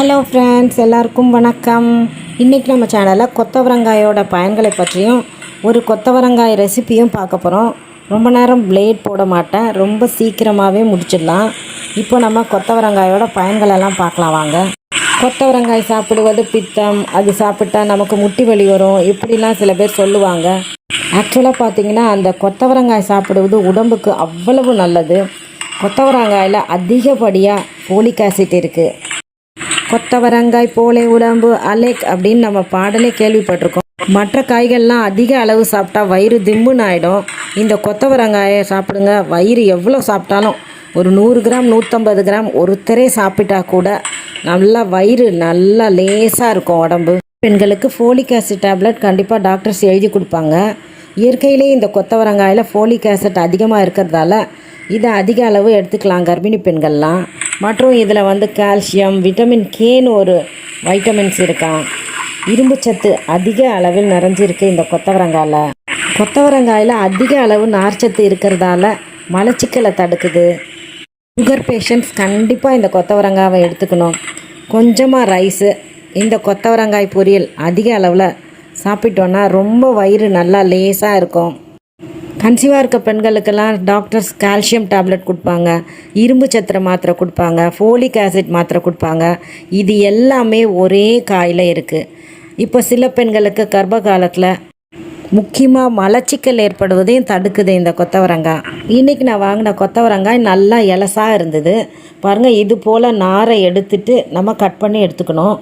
Hello friends, எல்லாருக்கும் வணக்கம். இன்றைக்கி நம்ம சேனலில் கொத்தவரங்காயோட பயன்களை பற்றியும் ஒரு கொத்தவரங்காய் ரெசிப்பியும் பார்க்க போகிறோம். ரொம்ப நேரம் பிளேட் போட மாட்டேன், ரொம்ப சீக்கிரமாகவே முடிச்சிடலாம். இப்போ நம்ம கொத்தவரங்காயோட பயன்களெல்லாம் பார்க்கலாம் வாங்க. கொத்தவரங்காய் சாப்பிடுவது பித்தம், அது சாப்பிட்டா நமக்கு முட்டி வலி வரும், இப்படிலாம் சில பேர் சொல்லுவாங்க. ஆக்சுவலாக பார்த்திங்கன்னா அந்த கொத்தவரங்காய் சாப்பிடுவது உடம்புக்கு அவ்வளவு நல்லது. கொத்தவரங்காயில் அதிகப்படியாக ஃபோலிக் ஆசிட் இருக்குது. கொத்தவரங்காய் போலே உடம்பு அலேக் அப்படின்னு நம்ம பாடலே கேள்விப்பட்டிருக்கோம். மற்ற காய்கள்லாம் அதிக அளவு சாப்பிட்டா வயிறு திம்முன்னு ஆகிடும். இந்த கொத்தவரங்காயை சாப்பிடுங்க. வயிறு எவ்வளோ சாப்பிட்டாலும் ஒரு 100 கிராம் 150 கிராம் ஒருத்தரே சாப்பிட்டா கூட நல்லா வயிறு நல்லா லேசாக இருக்கும் உடம்பு. பெண்களுக்கு ஃபோலிக் ஆசிட் டேப்லெட் கண்டிப்பாக டாக்டர்ஸ் எழுதி கொடுப்பாங்க. இயற்கையிலே இந்த கொத்தவரங்காயில் ஃபோலிக் ஆசிட் அதிகமாக இருக்கிறதால இதை அதிக அளவு எடுத்துக்கலாம் கர்ப்பிணி பெண்கள்லாம். மற்றும் இதில் கால்சியம், விட்டமின் கேன்னு ஒரு வைட்டமின்ஸ் இருக்கான். இரும்பு சத்து அதிக அளவில் நிறைஞ்சிருக்கு இந்த கொத்தவரங்காயில். கொத்தவரங்காயில் அதிக அளவு நார்ச்சத்து இருக்கிறதால மலச்சிக்கலை தடுக்குது. சுகர் பேஷண்ட்ஸ் கண்டிப்பாக இந்த கொத்தவரங்காவை எடுத்துக்கணும். கொஞ்சமாக ரைஸு, இந்த கொத்தவரங்காய் பொரியல் அதிக அளவில் சாப்பிட்டோன்னா ரொம்ப வயிறு நல்லா லேசாக இருக்கும். கன்சீவாக இருக்க பெண்களுக்கெல்லாம் டாக்டர்ஸ் கால்சியம் டேப்லெட் கொடுப்பாங்க, இரும்பு சத்திர மாத்திரை கொடுப்பாங்க, ஃபோலிக் ஆசிட் மாத்திரை கொடுப்பாங்க. இது எல்லாமே ஒரே காயில் இருக்குது. இப்போ சில பெண்களுக்கு கர்ப்ப காலத்தில் முக்கியமாக மலச்சிக்கல் ஏற்படுவதையும் தடுக்குது இந்த கொத்தவரங்காய். இன்றைக்கி நான் வாங்கின கொத்தவரங்காய் நல்லா இலசாக இருந்தது பாருங்கள். இது போல் நாரை எடுத்துட்டு நம்ம கட் பண்ணி எடுத்துக்கணும்.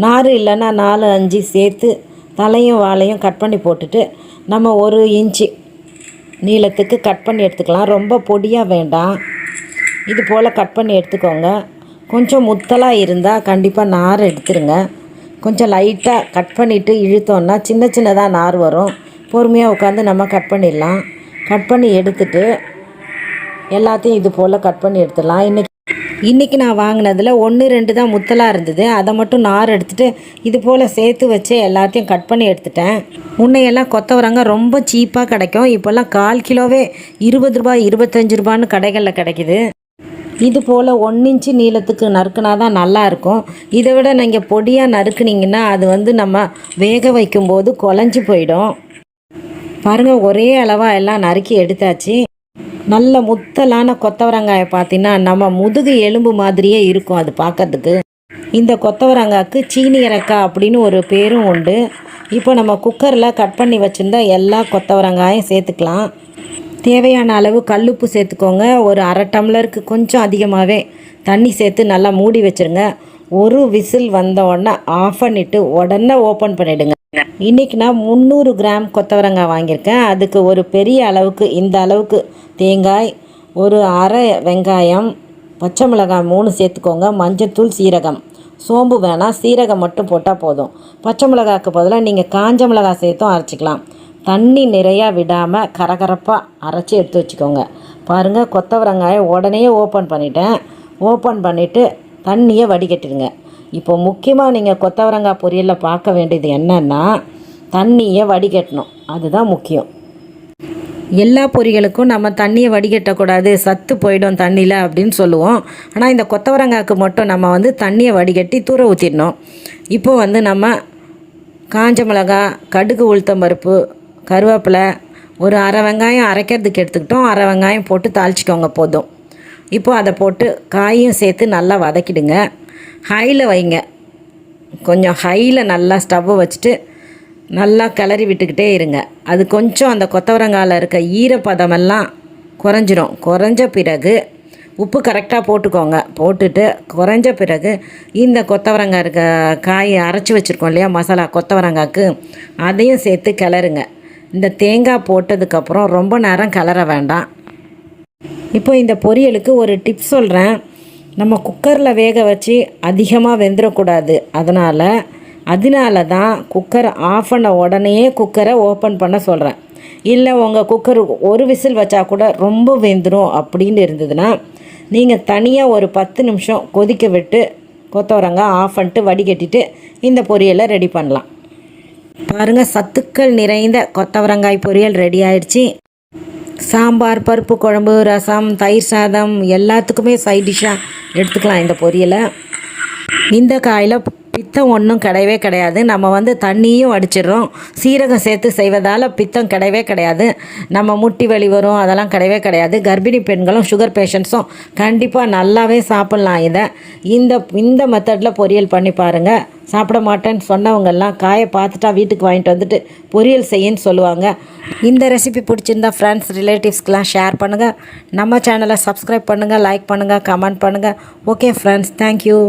நார் இல்லைன்னா 4-5 சேர்த்து தலையும் வாழையும் கட் பண்ணி போட்டுட்டு நம்ம 1 இன்ச்சு நீளத்துக்கு கட் பண்ணி எடுத்துக்கலாம். ரொம்ப பொடியாக வேண்டாம், இது போல் கட் பண்ணி எடுத்துக்கோங்க. கொஞ்சம் முத்தலாக இருந்தால் கண்டிப்பாக நார் எடுத்துருங்க. கொஞ்சம் லைட்டாக கட் பண்ணிவிட்டு இழுத்தோன்னா சின்ன சின்னதாக நார் வரும். பொறுமையாக உட்காந்து நம்ம கட் பண்ணிடலாம். கட் பண்ணி எடுத்துட்டு எல்லாத்தையும் இது போல் கட் பண்ணி எடுத்துடலாம். இன்றைக்கி நான் வாங்கினதில் 1-2 தான் முத்தலாக இருந்தது. அதை மட்டும் நார் எடுத்துகிட்டு இது போல் சேர்த்து வச்சு எல்லாத்தையும் கட் பண்ணி எடுத்துட்டேன். முன்னையெல்லாம் கொத்தவரங்காய் ரொம்ப சீப்பாக கிடைக்கும். இப்போல்லாம் 1/4 கிலோவே 20 ரூபாய் 25 ரூபான்னு கடைகளில் கிடைக்கிது. இது போல் 1 இன்ச்சு நீளத்துக்கு நறுக்குனா தான் நல்லாயிருக்கும். இதை விட நீங்கள் பொடியாக நறுக்குனிங்கன்னா அது நம்ம வேக வைக்கும்போது குழஞ்சி போயிடும். பாருங்கள், ஒரே அளவாக எல்லாம் நறுக்கி எடுத்தாச்சு. நல்ல முத்தலான கொத்தவரங்காயை பார்த்தீங்கன்னா நம்ம முதுகு எலும்பு மாதிரியே இருக்கும் அது பார்க்கறதுக்கு. இந்த கொத்தவரங்காய்க்கு சீனி இறக்காய் அப்படின்னு ஒரு பேரும் உண்டு. இப்போ நம்ம குக்கரில் கட் பண்ணி வச்சுருந்தா எல்லா கொத்தவரங்காயும் சேர்த்துக்கலாம். தேவையான அளவு கல்லுப்பு சேர்த்துக்கோங்க. ஒரு 1/2 டம்ளருக்கு கொஞ்சம் அதிகமாகவே தண்ணி சேர்த்து நல்லா மூடி வச்சுருங்க. 1 விசில் வந்த உடனே ஆஃப் பண்ணிவிட்டு உடனே ஓப்பன் பண்ணிவிடுங்க. இன்றைக்கி நான் 300 கிராம் கொத்தவரங்காய் வாங்கியிருக்கேன். அதுக்கு ஒரு பெரிய அளவுக்கு இந்த அளவுக்கு தேங்காய், ஒரு அரை வெங்காயம், பச்சை மிளகாய் 3 சேர்த்துக்கோங்க. மஞ்சத்தூள், சீரகம், சோம்பு வேணாம், சீரகம் மட்டும் போட்டால் போதும். பச்சை மிளகாய்க்கு பதிலாக நீங்கள் காஞ்ச மிளகாய் சேர்த்தும் அரைச்சிக்கலாம். தண்ணி நிறையா விடாமல் கரகரப்பாக அரைச்சி எடுத்து வச்சுக்கோங்க. பாருங்கள், கொத்தவரங்காயை உடனே ஓப்பன் பண்ணிட்டேன். ஓப்பன் பண்ணிவிட்டு தண்ணியை வடிகட்டிடுங்க. இப்போ முக்கியமாக நீங்கள் கொத்தவரங்காய் பொரியலில் பார்க்க வேண்டியது என்னென்னா தண்ணியை வடிகட்டணும். அதுதான் முக்கியம். எல்லா பொரியலுக்கும் நம்ம தண்ணியை வடிகட்டக்கூடாது, சத்து போயிடும் தண்ணியில் அப்படின்னு சொல்லுவோம். ஆனால் இந்த கொத்தவரங்காய்க்கு மட்டும் நம்ம தண்ணியை வடிகட்டி தூர ஊற்றிடணும். இப்போது நம்ம காஞ்ச மிளகாய், கடுகு, உளுத்தம்பருப்பு, கருவேப்பிலை, ஒரு அரை வெங்காயம் அரைக்கிறதுக்கு எடுத்துக்கிட்டோம். அரை வெங்காயம் போட்டு தாளிச்சிக்கோங்க போதும். இப்போது அதை போட்டு காயும் சேர்த்து நல்லா வதக்கிடுங்க. ஹையில் வைங்க. கொஞ்சம் ஹையில் நல்லா ஸ்டவ்வை வச்சுட்டு நல்லா கிளறி விட்டுக்கிட்டே இருங்க. அது கொஞ்சம் அந்த கொத்தவரங்காயில் இருக்க ஈரப்பதமெல்லாம் குறைஞ்சிரும். குறைஞ்ச பிறகு உப்பு கரெக்டாக போட்டுக்கோங்க. போட்டுட்டு குறைஞ்ச பிறகு இந்த கொத்தவரங்காய் இருக்க காயை அரைச்சி வச்சுருக்கோம் இல்லையா மசாலா கொத்தவரங்காய்க்கு, அதையும் சேர்த்து கிளறுங்க. இந்த தேங்காய் போட்டதுக்கப்புறம் ரொம்ப நேரம் கிளற வேண்டாம். இப்போ இந்த பொரியலுக்கு ஒரு டிப்ஸ் சொல்கிறேன். நம்ம குக்கரில் வேக வச்சு அதிகமாக வெந்துடக்கூடாது. அதனால தான் குக்கரை ஆஃப் பண்ண உடனே குக்கரை ஓப்பன் பண்ண சொல்கிறேன். இல்லை உங்கள் குக்கர் 1 விசில் வச்சா கூட ரொம்ப வெந்துடும் அப்படின்னு இருந்ததுன்னா நீங்கள் தனியாக ஒரு 10 நிமிஷம் கொதிக்க விட்டு கொத்தவரங்காய் ஆஃப் பண்ணிட்டு வடிகட்டிட்டு இந்த பொரியலை ரெடி பண்ணலாம். பாருங்கள், சத்துக்கள் நிறைந்த கொத்தவரங்காய் பொரியல் ரெடி ஆயிடுச்சு. சாம்பார், பருப்பு குழம்பு, ரசம், தயிர் சாதம் எல்லாத்துக்குமே சைட் டிஷ்ஷாக எடுத்துக்கலாம் இந்த பொரியலை. இந்த காயில் பித்தம் ஒன்றும் கிடையவே கிடையாது. நம்ம தண்ணியும் அடிச்சிடுறோம். சீரகம் சேர்த்து செய்வதால் பித்தம் கிடையவே கிடையாது. நம்ம முட்டி வலி வரும், அதெல்லாம் கிடையவே கிடையாது. கர்ப்பிணி பெண்களும் சுகர் பேஷண்ட்ஸும் கண்டிப்பாக நல்லாவே சாப்பிட்லாம் இதை. இந்த மெத்தடில் பொரியல் பண்ணி பாருங்கள். சாப்பிட மாட்டேன்னு சொன்னவங்கெல்லாம் காயை பார்த்துட்டா வீட்டுக்கு வாங்கிட்டு வந்துட்டு பொரியல் செய்யன்னு சொல்லுவாங்க. இந்த ரெசிபி பிடிச்சிருந்தா ஃப்ரெண்ட்ஸ் ரிலேட்டிவ்ஸ்க்கெலாம் ஷேர் பண்ணுங்கள். நம்ம சேனலை சப்ஸ்கிரைப் பண்ணுங்கள், லைக் பண்ணுங்கள், கமெண்ட் பண்ணுங்கள். Okay friends, thank you.